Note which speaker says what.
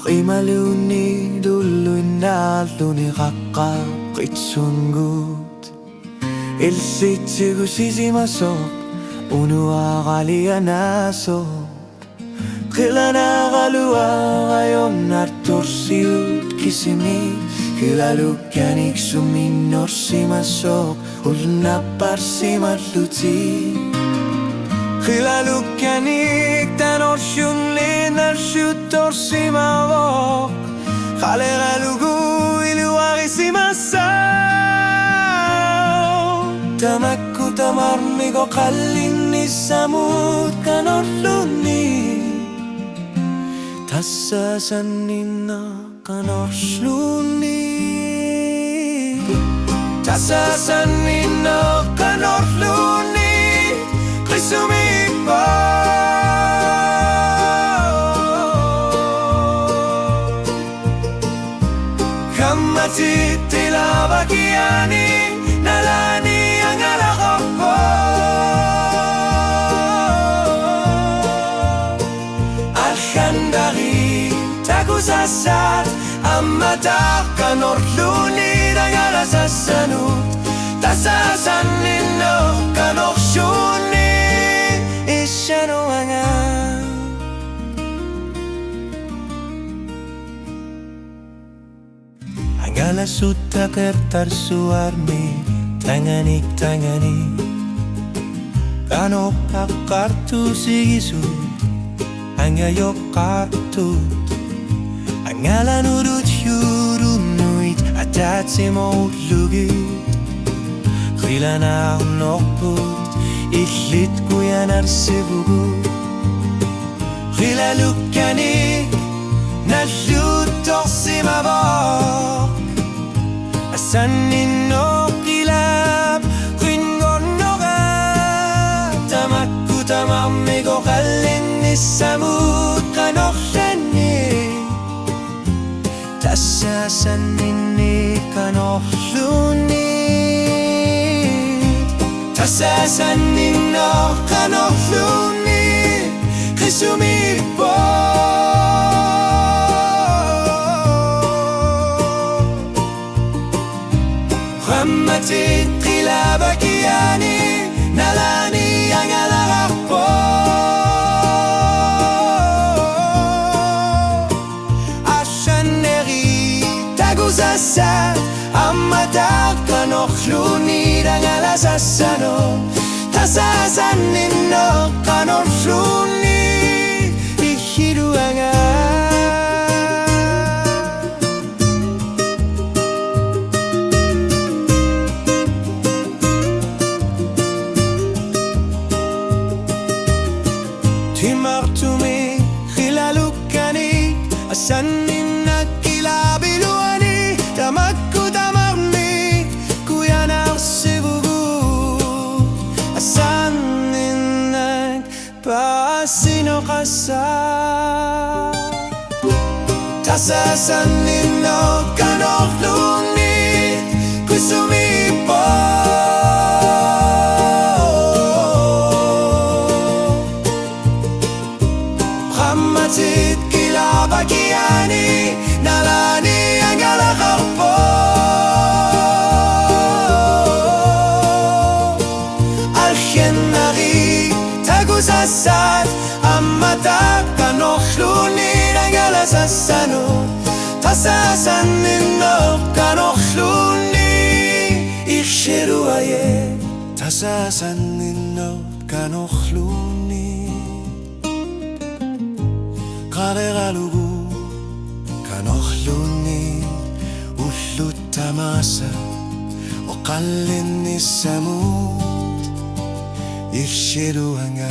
Speaker 1: Qimaluni dulluinnaaluni qaqqaaqitsungut Ilsitsigu sisimasoq unuaqalianasoq Qilanaqaluaqayonnartorsiut kisimi Qilalukkanik suminnorsimasoq ulnapparsimalluti Qilalukkanik tanorshunlinarshuttorsimavoq Qaleqalugu iluaqisimasoq Tamakku tamarmigo qallinnissamut kanorlunni Tassasanninna kanorlunni Tassasanninna kanorlunni Qisumippa Kammatit tilavakiani nalani angalaqappa Alhandari takusasat ammataq kanorluni dangalasassanut Tassasanninna kanorshunni ishanuanga Angalasutta kertarsuarmi tanganik Kanoqqaqqartu sigisu angayoqqartut Angalanurut yurunnuit atatsimaulugit Qilanaqnoqput illit kuyanarsivugut Qilalukkanik nalluttorsimavoq Assanninnoqqilab qingonnoqat Tamakku tamarmigo qallinnissamut qanorlanni Tassasanninni kanorlunni Tassasanninna kanorlunni Qisumippa Qammatit qilabakiani nalani angalaqappa Ashanneri tagusasat ammataq kanorluni dangalasassano Tassasanninna kanorluni ihiruanga Timartumi qilalukkani assanninna kilabiluani Tamakku tamarmi kuyanarsivugut Assanninnak paasinoqassat Tassasanninna kanorlunni qisumippa Qammatit qilabakiani nalani angalaqappa Alhennari tagusasat ammataq kanorluni dangalasassano Tassasanninna kanorluni irshiruaye Tassasanninna kanorluni Qaleqalugu kanorluni ulluttamasa oqallinnissamut irshiruanga